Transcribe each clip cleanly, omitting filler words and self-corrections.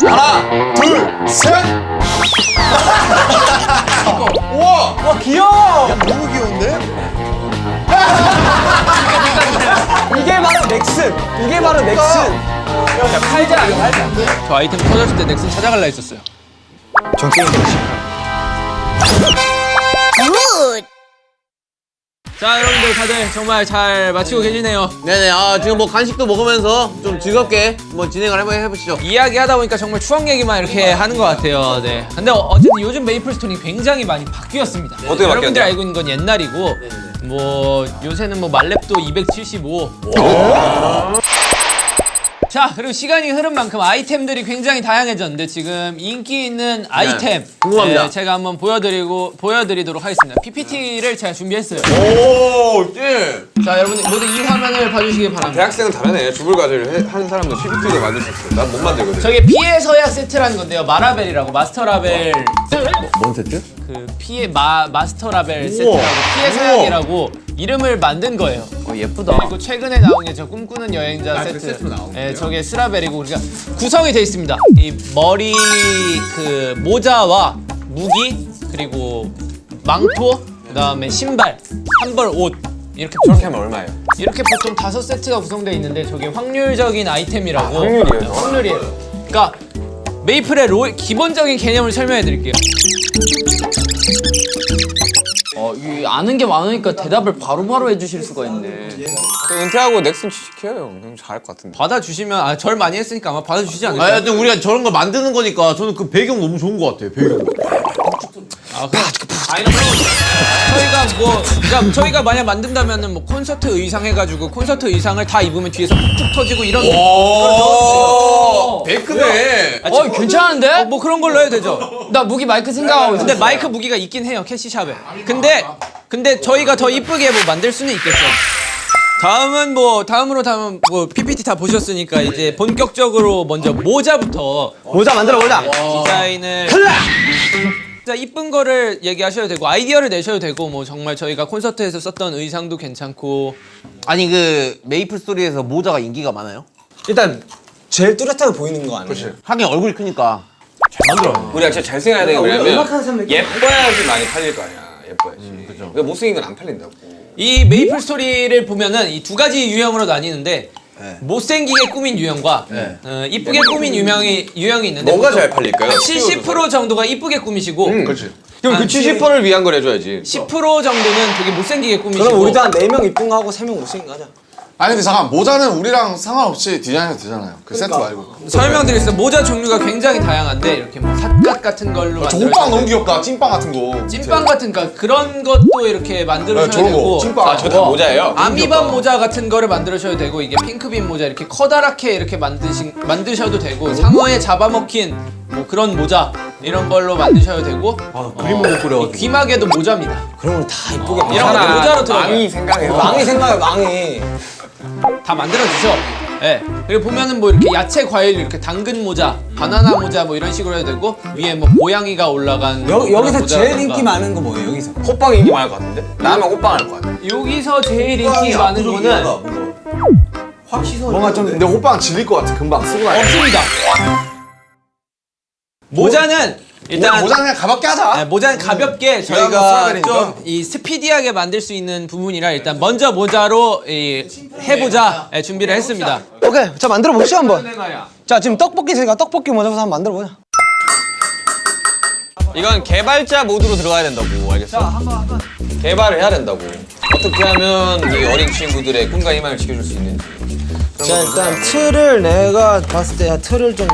하나, 둘, 셋. 우와, 와 귀여워. 너무 귀여운데? 이게 바로 넥슨. 이게 바로 넥슨. 팔자 아니야 팔자. 저 아이템 터졌을 때 넥슨 찾아갈라 했었어요. 전 게임 자 여러분들 다들 정말 잘 마치고 계시네요. 네네. 지금 뭐 간식도 먹으면서 좀 즐겁게 뭐 진행을 한번 해보시죠. 이야기하다 보니까 정말 추억 얘기만 이렇게 하는 것 같아요. 네. 근데 어쨌든 요즘 메이플 스토리 굉장히 많이 바뀌었습니다. 어떻게 여러분들이 바뀌었나요? 알고 있는 건 옛날이고 뭐 요새는 뭐 말렙도 275. 자 그리고 시간이 흐른 만큼 아이템들이 굉장히 다양해졌는데 지금 인기 있는 아이템 궁금합니다. 제가 한번 보여드리도록 하겠습니다. PPT를 제가 준비했어요. 오, 예. 자 여러분들 모두 이 화면을 봐주시기 바랍니다. 대학생은 다르네. 주불과제를 하는 사람도 PPT도 만들 수 있어. 난 못 만들거든. 저게 피해서야 세트라는 건데요. 마라벨이라고 마스터 라벨 뭔 세트? 그 피해 마스터 라벨 세트라고 피해 서약이라고 이름을 만든 거예요. 예쁘다. 그리고 최근에 나온 게 저 꿈꾸는 여행자 세트. 세트로 나온 예, 저게 스라벨이고 그러니까 구성이 돼 있습니다. 이 머리 그 모자와 무기 그리고 망토 그다음에 신발 한 벌 옷 이렇게 저렇게 하면 얼마예요? 이렇게 보통 5세트가 구성되어 있는데 저게 확률적인 아이템이라고. 확률이에요, 네, 확률이에요. 그러니까 메이플의 기본적인 개념을 설명해 드릴게요. 아는 게 많으니까 대답을 바로바로 해주실 수가 있네. 은퇴하고 넥슨 취직해요. 그럼 잘할 것 같은데. 받아주시면 절 많이 했으니까 아마 받아주시지 않을까요? 하여튼 우리가 저런 거 만드는 거니까 저는 그 배경 너무 좋은 것 같아요. 배경. 저희가 뭐 그러니까 저희가 만약 만든다면은 뭐 콘서트 의상 해가지고 콘서트 의상을 다 입으면 뒤에서 푹푹 터지고 이런. 오, 베이크네. 괜찮은데? 뭐 그런 걸로 해도 되죠. 나 무기 마이크 생각하고 있어. 근데 마이크 무기가 있긴 해요 캐시샵에. 근데 저희가 더 이쁘게 뭐 만들 수는 있겠죠. 다음은 뭐 PPT 다 보셨으니까 이제 본격적으로 먼저 모자부터 모자 만들어 보자. 디자인을. 진짜 이쁜 거를 얘기하셔도 되고 아이디어를 내셔도 되고 뭐 정말 저희가 콘서트에서 썼던 의상도 괜찮고. 아니 그 메이플 스토리에서 모자가 인기가 많아요? 일단 제일 뚜렷하게 보이는 거 아니에요? 하긴 얼굴이 크니까. 우리가 진짜 잘생겨야 되는 게 음악하는 뭐냐면 사람들 예뻐야지 많이 팔릴 거 아니야. 예뻐야지. 그죠. 그러니까 못생긴 건 안 팔린다고. 이 메이플 스토리를 보면은 이 두 가지 유형으로 나뉘는데 못생기게 꾸민 유형과 이쁘게 꾸민 유형이 있는데 뭐가 잘 팔릴까요? 70% 정도가 이쁘게 꾸미시고 그렇지. 그럼 그 70%를 위한 걸 해줘야지. 10% 정도는 되게 못생기게 꾸미시고. 그럼 우리도 한 4명 이쁜 거 하고 3명 못생긴 거 하자. 아니 근데 잠깐 모자는 우리랑 상관없이 디자인해도 되잖아요. 그 세트 말고. 설명드리겠습니다. 모자 종류가 굉장히 다양한데 이렇게 뭐 삿갓 같은 걸로 저 만들어서 호빵 너무 귀엽다. 찐빵 같은 거. 찐빵 같은 거 그런 것도 이렇게 만들어셔야 저런 거, 되고 찐빵. 아, 저 다 모자예요? 아미밤 모자 같은 거를 만들어셔도 되고 이게 핑크빈 모자 이렇게 커다랗게 이렇게 만드셔도 되고 상어에 잡아먹힌 뭐 그런 모자 이런 걸로 만드셔도 되고 그림을 못 그려가지고. 귀마개도 모자입니다. 그런 걸 다 이쁘게 이런 거 모자로 들어가요. 망이 생각해서. 망이 생각해 망이. 다 만들어주죠. 예. 그리고 보면은 뭐 이렇게 야채 과일 이렇게 당근 모자, 바나나 모자 뭐 이런 식으로 해도 되고 위에 뭐 고양이가 올라간 뭐 그런 여기서 제일 모자라던가. 인기 많은 거 뭐예요? 여기서. 호빵 인기 많을 것 같은데? 나면 호빵 할 것 같아. 여기서 제일 인기 많은 거는 뭔가 좀 근데 호빵 질릴 것 같아. 금방 쓰고 나니까. 없습니다. 모자는 일단 모자 그냥 가볍게 하자. 네, 모자는 가볍게 써야 저희가 되니까. 좀 이 스피디하게 만들 수 있는 부분이라 일단 먼저 모자로 해보자 준비를 했습니다. 오케이, 자 만들어 봅시다 한번. 자 지금 떡볶이 제가 떡볶이 먼저부터 한번 만들어 보자. 이건 개발자 모드로 들어가야 된다고, 알겠어? 개발을 해야 된다고. 어떻게 하면 이 어린 친구들의 꿈과 희망을 지켜줄 수 있는지. 자 일단 틀을 내가 봤을 때 틀을 좀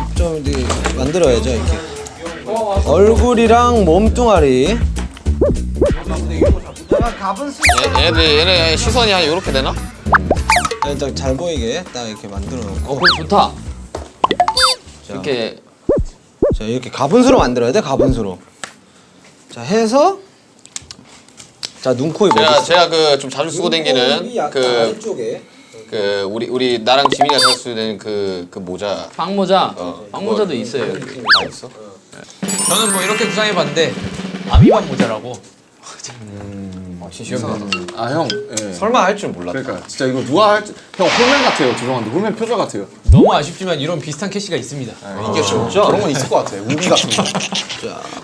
만들어야죠 이렇게. 얼굴이랑 몸뚱아리. 얘네 시선이 한 이렇게 되나? 일단 잘 보이게 딱 이렇게 만들어 놓고. 그거 좋다. 이렇게 자 이렇게 가분수로 만들어야 돼 가분수로. 자 해서 자 눈, 코, 입. 제가 그 좀 자주 쓰고 다니는 쪽에. 그 우리 나랑 지민이가 자주 쓰는 그 모자. 빵모자. 빵모자도 있어요 여기. 다 있어? 저는 뭐 이렇게 구상해봤는데 아미밤 모자라고. 아 형. 예. 설마 할 줄 몰랐다. 그러니까 진짜 이거 누가 할지 형 홀맨 같아요. 죄송한데 홀맨 표절 같아요. 너무 아쉽지만 이런 비슷한 캐시가 있습니다. 이게 진짜 그런 건 있을 것 같아. 우비 같은 거.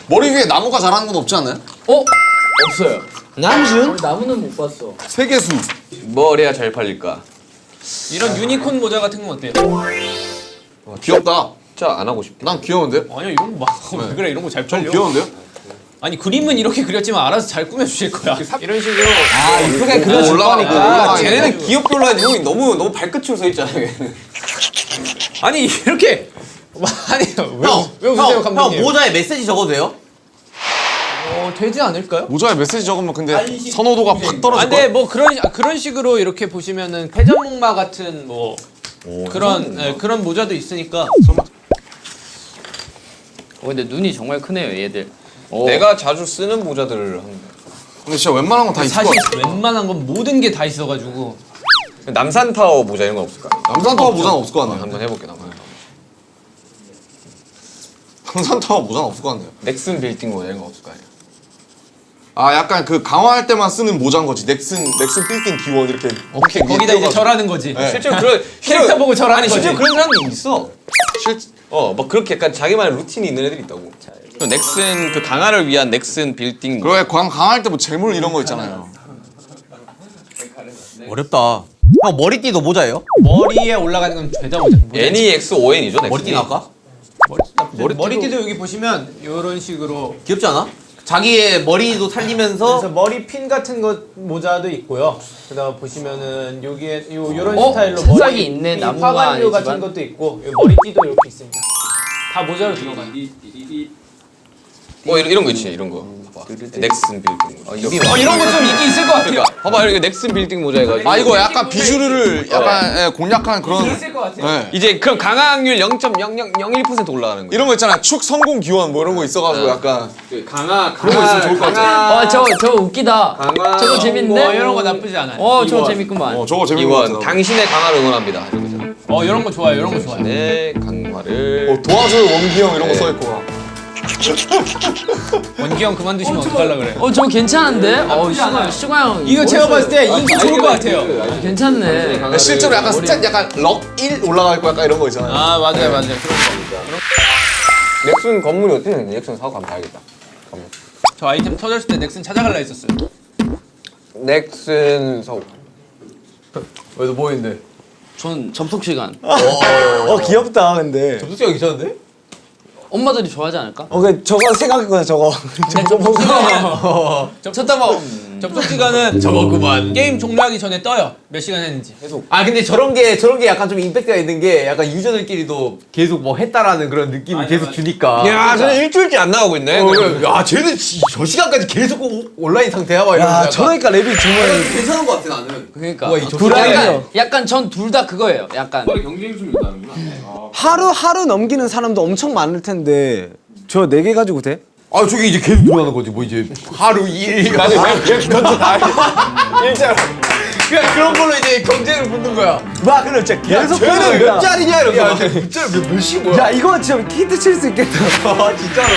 머리 위에 나무가 자라는 건 없지 않나요? 없어요. 남준? 나무는 못 봤어. 세계수. 뭘 해야 잘 팔릴까? 이런 유니콘 모자 같은 건 어때요? 귀엽다. 진짜 안 하고 싶다. 난 귀여운데? 아니야 이런 거 막. 왜 그래 이런 거 잘 좀 팔려. 귀여운데요? 아니 그림은 이렇게 그렸지만 알아서 잘 꾸며주실 거야. 이런 식으로. 아 이쁘게 그려줄 올라가고 거니까. 올라가고. 쟤네는 귀엽돌로 하는데 형이 너무 발끝으로 서 있잖아. 얘는. 아니 이렇게. 아니 왜 웃으세요 감독님? 형 모자에 메시지 적어도 돼요? 되지 않을까요? 모자에 메시지 적으면 근데 선호도가 확 떨어질 근데 거야. 뭐 그런 식으로 이렇게 보시면은 패전목마 같은 뭐 그런 모자도 있으니까. 근데 눈이 정말 크네요 얘들. 내가 자주 쓰는 모자들을 합니다. 근데 진짜 웬만한 건 다 있을 것 사실 같아. 웬만한 건 모든 게 다 있어가지고. 남산타워 모자 이런 거 없을까? 남산타워 모자는 없을 것 같네요. 한번 해볼게 남산타워. 남산타워 모자는 없을 것 같네요. 넥슨 빌딩 모자 이런 거 없을까? 아 약간 그 강화할 때만 쓰는 모자인 거지. 넥슨 빌딩 기원 이렇게. 오케이 거기다 이제 절하는 거지. 네. 실제로 그런 캐릭터 보고 절하는 아니 거지. 실제로 그런 사람도 있어. 실 막 그렇게 약간 자기만의 루틴이 있는 애들이 있다고. 넥슨 그 강화를 위한 넥슨 빌딩. 그래 강화할 때 뭐 재물 이런 거 있잖아요. 어렵다. 형 머리띠도 모자예요? 머리에 올라가는 건 죄다 모자. NEXON이죠 넥슨. 머리띠 나올까? 머리띠도 여기 보시면 이런 식으로. 귀엽지 않아? 자기의 머리도 살리면서 그래서 머리 핀 같은 거 모자도 있고요. 그다음 보시면은 여기에 요런 스타일로 색상이 머리 있네, 핀, 나무가 화관류 아니지만. 같은 것도 있고 요 머리띠도 이렇게 있습니다. 다 모자로 들어가요. 이런 거 있지 이런 거. 봐봐. 넥슨 빌딩. 이런 거 좀 인기 있을 것 같아요. 그러니까 봐봐 이렇게 넥슨 빌딩 모자 해가지고. 아 이거 약간 비주류를 약간 예, 공략한 그런. 있을 것 같아요. 예. 이제 그럼 강화학률 0.0001% 올라가는 거야. 이런 거 있잖아. 축 성공 기원 뭐 이런 거 있어가지고 약간 강화 그런 거 있으면 좋을 것 같아. 저거 웃기다. 강화. 저거 재밌네. 뭐 이런 거 나쁘지 않아요. 저거 재밌구만. 저거 재밌는 거 이건 같아. 당신의 강화를 응원합니다. 이런 거잖아. 이런 거 좋아요. 이런 거 좋아요. 네 강화를. 도와줘요 원기형 이런 거 써있고. 원기 형 그만두시면 어떡하려 그래. 저거 괜찮은데? 슈가 형. 이거 제가 봤을 때 인기 좋을 것 같아요. 괜찮네. 실제로 약간 스탯 약간 럭1 올라갈 거 약간 이런 거 있잖아요. 아 맞아요. 그런 거. 넥슨 건물이 어떻게 생겼는지 넥슨 사고 한번 봐야겠다. 저 아이템 터졌을 때 넥슨 찾아갈라 했었어요. 넥슨 사고. 왜너 보이는데? 전 접속 시간. 귀엽다 근데. 접속시간 괜찮은데? 엄마들이 좋아하지 않을까? 저거 생각했구나 저거. 접속 시간은 저거구만. 게임 종료하기 전에 떠요. 몇 시간 했는지. 아 근데 저런 게 약간 좀 임팩트가 있는 게 약간 유저들끼리도 계속 뭐 했다라는 그런 느낌을 계속 주니까. 야, 저는 일주일째 안 나오고 있네. 야 쟤는 저 시간까지 계속 온라인 상태야 막 이러면서. 야 저러니까 랩이 정말. 괜찮은 것 같아 나는. 그러니까. 뭐야, 이 접속 약간 전 둘 다 그거예요. 약간. 하루 넘기는 사람도 엄청 많을 텐데 저 4개 가지고 돼? 아 저게 이제 계속 늘어나는 거지 뭐 이제 하루 2일 나는 그것도 다 일자로 그냥 그런 걸로 이제 경쟁을 붙는 거야. 와 근데 진짜 계속 쟤는 몇 몇 짜리냐 이러면서 몇시 뭐야? 야 이거 진짜 히트 칠 수 있겠다. 진짜로.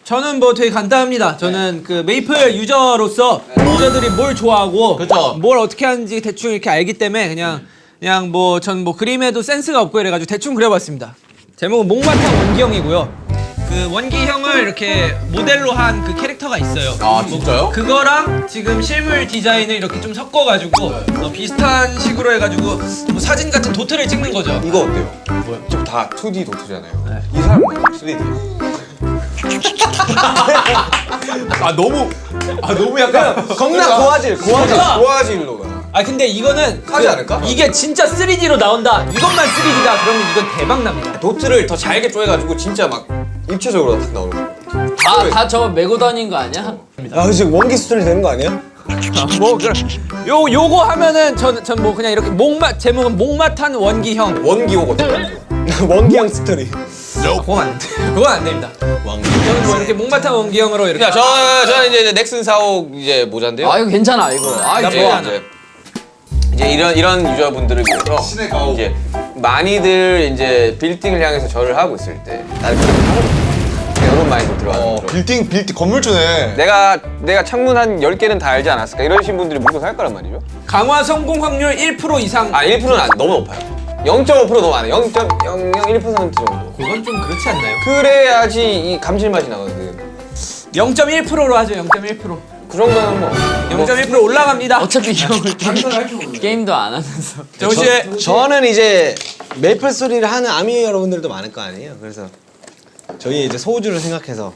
저는 뭐 되게 간단합니다. 저는 그 메이플 유저로서 유저들이 뭘 좋아하고 그쵸. 뭘 어떻게 하는지 대충 이렇게 알기 때문에 그냥 뭐 전 뭐 그림에도 센스가 없고 이래가지고 대충 그려봤습니다. 제목은 목마탕 원기형이고요. 그 원기형을 이렇게 모델로 한 그 캐릭터가 있어요. 아 진짜요? 그거랑 지금 실물 디자인을 이렇게 좀 섞어가지고 비슷한 식으로 해가지고 뭐 사진 같은 도트를 찍는 거죠. 이거 어때요? 뭐야? 지금 다 2D 도트잖아요. 이 사람은 3D. 너무 약간 겁나 고화질. 고화질로 가. 아 근데 이거는 하지 않을까? 이게 진짜 3D로 나온다. 이것만 3D다. 그러면 이건 대박 납니다. 도트를 더 잘게 쪼개가지고 진짜 막 입체적으로 딱 나오는 거. 다 저 메고 다니는 거 아니야? 아 지금 원기 수준이 되는 거 아니야? 뭐 그래. 요거 하면은 전 뭐 그냥 이렇게 제목은 목마탄 원기형. 원기호거든. 원기형 스토리. 그건 안 돼. 그건 안 됩니다. 저는 뭐 이렇게 목마탄 원기형으로 이렇게. 자, 저는 이제 넥슨 4옥 이제 모자인데요. 이거 괜찮아 이거. 이제 이런 유저분들을 위해서 이제 많이들 이제 빌딩을 향해서 절을 하고 있을 때 나는 그렇게 하거든요. 이런 마인드 들어가는 거죠. 빌딩 건물주네. 내가 창문 한 10개는 다 알지 않았을까? 이러신 분들이 무조건 살 거란 말이죠. 강화 성공 확률 1% 이상. 아 1%는 너무 높아요. 0.5% 너무 안 해. 0.001% 정도. 그건 좀 그렇지 않나요? 그래야지 이 감칠맛이 나거든. 0.1%로 하죠. 0.1%. 그 정도는 뭐 0.1% 올라갑니다. 어차피 형을 게임도 안 하면서. 정우 씨. 저는 이제 메이플 스토리를 하는 아미 여러분들도 많을 거 아니에요. 그래서 저희 이제 소우주를 생각해서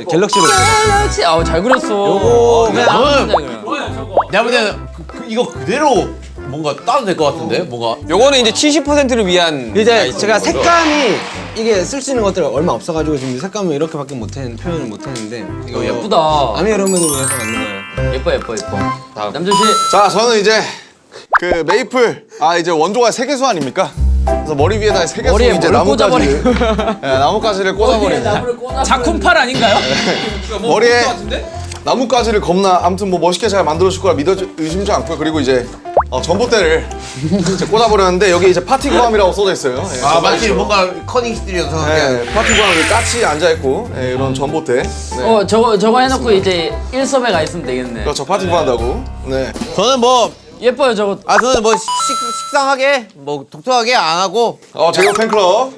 갤럭시로 그렇지. 잘 그렸어. 요거 그냥 내가 볼 때는 이거 그대로 뭔가 따도 될 것 같은데? 뭔가 요거는 이제 70%를 위한 이제 제가 색감이 이게 쓸 수 있는 것들 얼마 없어가지고 지금 색감을 이렇게밖에 표현을 못했는데 이거 예쁘다. 아미 여러분들 위해서 만든 거예요. 예뻐. 남준 씨. 자, 저는 이제 그 메이플 이제 원조가 세계수 아닙니까? 그래서 머리 위에다 세계수 머리에 이제 뭘 나뭇가지를 나뭇가지를 꽂아버리는 작품팔 아닌가요? 머리에 나뭇가지를 겁나 아무튼 뭐 멋있게 잘 만들어줄 거라 의심치 않고요. 그리고 이제 전봇대를 이제 꽂아버렸는데 여기 이제 파티구함이라고 써져 있어요. 예, 마치 뭔가 커닝 스틸이어서 파티구함이 까치 앉아있고 이런 전봇대. 네. 저거 해놓고 이제 1섬에 가 있으면 되겠네. 그렇죠, 파티구 한다고. 네. 저는 뭐 예뻐요 저거. 저는 뭐 식상하게 뭐 독특하게 안 하고 제이홉 팬클럽.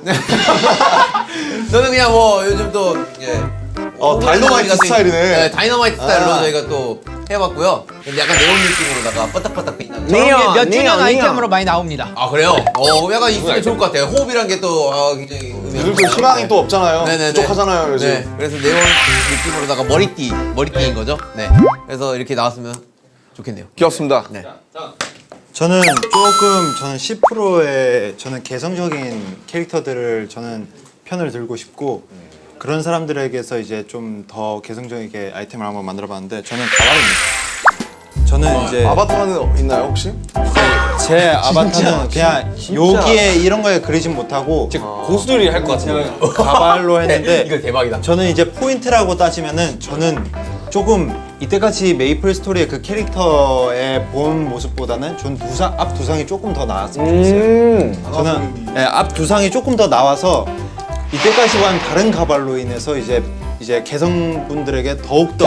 저는 그냥 뭐 요즘 또 다이너마이트 스타일이네. 네, 다이너마이트 스타일로 저희가 또 해봤고요. 근데 약간 네온 느낌으로다가 바닥바닥 빛나는. 저런 게 몇 주년 아이템으로 많이 나옵니다. 아 그래요? 약간 있으면 좋을 것 같아요. 호흡이란 게 또 굉장히 요즘 또 희망이 또 없잖아요. 네네네. 부족하잖아요 요즘. 네, 그래서 네온 느낌으로다가 머리띠인 거죠. 네, 그래서 이렇게 나왔으면 좋겠네요. 귀엽습니다. 네. 저는 10%의 저는 개성적인 캐릭터들을 저는 편을 들고 싶고 그런 사람들에게서 이제 좀 더 개성적이게 아이템을 한번 만들어봤는데 저는 가발입니다. 저는 이제 아바타는 있나요 혹시? 제 아바타는 그냥 여기에 이런 거에 그리진 못하고 고수들이 할 것 같은데. 가발로 했는데 이거 대박이다. 저는 이제 포인트라고 따지면은 저는 조금 이때까지 메이플 스토리의 그 캐릭터의 본 모습보다는 전 앞 두상이 조금 더 나왔으면 좋겠어요. 저는 앞 두상이 조금 더 나와서 이때까지와는 다른 가발로 인해서 이제 개성분들에게 더욱더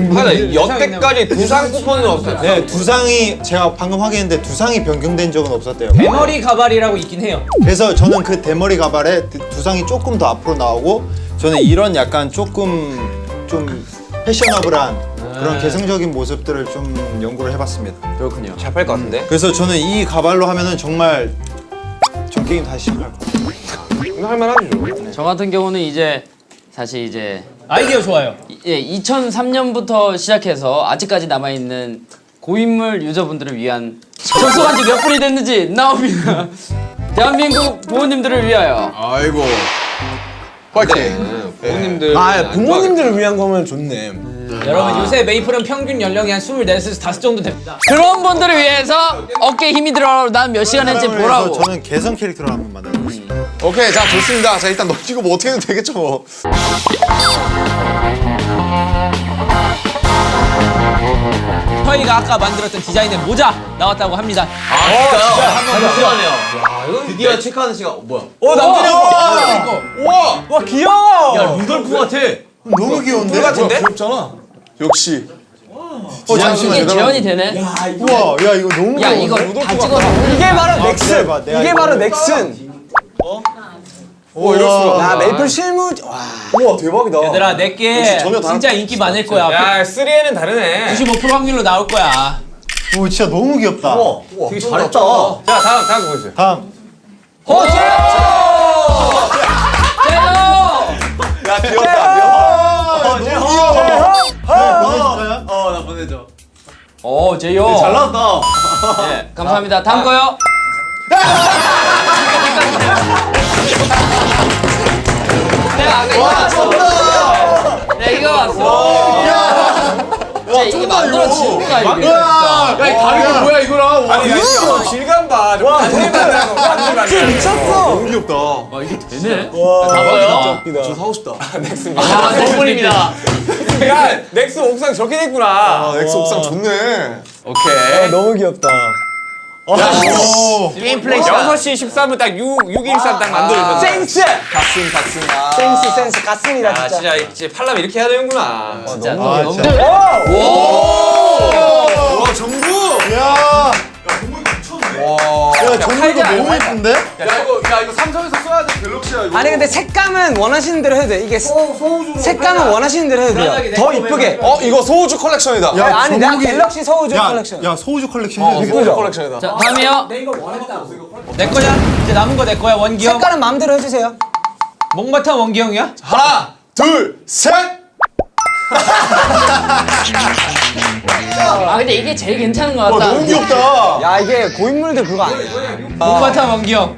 맞아, 여태까지 두상 쿠폰은 없어요. 네, 두상이 제가 방금 확인했는데 두상이 변경된 적은 없었대요. 대머리 가발이라고 있긴 해요. 그래서 저는 그 대머리 가발에 두상이 조금 더 앞으로 나오고 저는 이런 약간 조금 좀 패셔너블한 그런 개성적인 모습들을 좀 연구를 해봤습니다. 그렇군요. 잘 팔 것 같은데? 그래서 저는 이 가발로 하면은 정말 전 게임 다시 시작할 것 같아요. 이거 할만하죠. 저 같은 경우는 이제 사실 이제 아이디어 좋아요. 2003년부터 시작해서 아직까지 남아있는 고인물 유저분들을 위한 접속한 지 몇 분이 됐는지 나옵니다. 대한민국 부모님들을 위하여. 아이고. 파이팅. 부모님들. 부모님들을 위한 거면 좋네. 여러분 요새 메이플은 평균 연령이 한 24에서 5 정도 됩니다. 그런 분들을 위해서 어깨에 힘이 들어가고 난 몇 시간 했지 그래서 보라고. 저는 개성 캐릭터를 한번 만들고 싶어요. 오케이, 자 좋습니다. 자 일단 넘기고 뭐 어떻게 해도 되겠죠 뭐. 저희가 아까 만들었던 디자인의 모자 나왔다고 합니다. 진짜 한번 시간이에요. 드디어 체크하는 시간. 뭐야? 와 귀여워. 야 루돌프 같아. 너무 귀여운데? 귀엽잖아. 역시. 이게 재현이 되네. 우와, 야 이거 너무 야 귀여운데? 이거 다 찍어서 이게 바로 넥슨. 이게 바로 넥슨. 야 메이플 실무. 와. 우와 대박이다. 얘들아 내게 전혀 다른 진짜 인기 많을 거야. 야, 3N은 다르네. 95% 확률로 나올 거야. 오 진짜 너무 귀엽다. 되게 잘했다. 자, 다음 보여주세요. 다음. 야 귀엽다. 보내줄까요? 나 보내줘. 제이요. 잘 나왔다. 네, 감사합니다. 다음 거요. 내가 아까 이거 왔어. 내가 이거 왔어. 이게 만들어진 거야 이게. 야, 이 다리가 뭐야 이거랑? 아니, 이거 질감 봐. 너무 귀엽다. 되네. 봐봐요. 저 사고 싶다. 아, 덕분입니다. 야, 넥스 옥상 저렇게 됐구나. 엑스 옥상 좋네. 오케이. 너무 귀엽다. 게임 플레이 6시 13분 딱 613 딱 만들어주셨어. 센스! 가슴. 아. 센스 같습니다 야, 진짜 이제 팔라면 이렇게 해야 되는구나. 진짜 아, 진짜. 와 정부. 야, 정글도 너무 예쁜데? 야 이거 삼성에서 써야 돼 갤럭시야 이거. 아니 근데 색감은 원하시는 대로 해도 돼. 이게 색감은 원하시는 대로 해도 돼요. 더 이쁘게. 이거 소우주 컬렉션이다. 야, 아니 내가 갤럭시 서우주 컬렉션. 야, 소우주 컬렉션. 소우주 컬렉션이다. 자 다음이요. 내 거냐? 이제 남은 거 내 거야 원기 형. 색깔은 마음대로 해주세요. 몽바타 원기 형이야? 하나, 둘, 셋. 아 근데 이게 제일 괜찮은 것 같다. 너무 귀엽다. 야 이게 고인물들 그거 아니야. 몽바타 원기 형.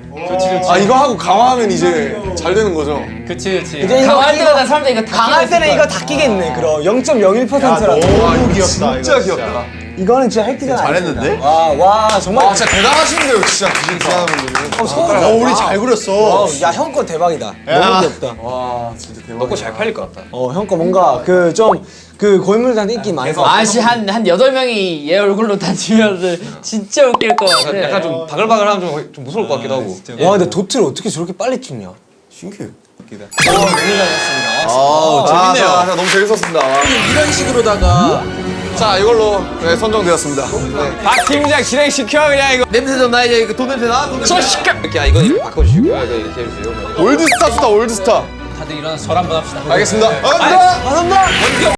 아 이거 하고 강화하면 이제 잘 되는 거죠. 그치. 이제 이거 강할 때마다 사람들이 이거 다 강할 때는 끼고 이거 있을 다 끼겠네. 그럼 0.01%라고. 너무 귀엽다. 진짜 귀엽다. 이거는 진짜 획기가 잘했는데? 와 정말. 아 진짜 대단하신데요 진짜 디자인하는 분들은. 우리 잘 그렸어. 야 형 거 대박이다. 야. 너무 귀엽다. 와 진짜 대박. 먹고 잘 팔릴 것 같다. 형 거 뭔가 그 좀 그 고인물들한테 인기 많이 가. 아씨 한 8명이 얘 얼굴로 다니면 진짜 웃길 것 같아. 약간 좀 바글바글하면 좀 무서울 것 같기도 하고. 와 근데 도트를 어떻게 저렇게 빨리 찍냐? 신기해. 재밌네요. 자, 너무 재밌었습니다. 이런 식으로다가 자 이걸로 네, 선정되었습니다. 박 팀장 진행시켜 그냥 이거. 냄새 좀 나 이제 이거 돈 냄새 나? 돈 냄새 나? 이렇게 이건 이렇게 바꿔주시고요. 이거 이렇게 해주세요. 올드스타 좋다 올드스타. 다들 일어나서 절 한번 합시다. 알겠습니다. 감사합니다.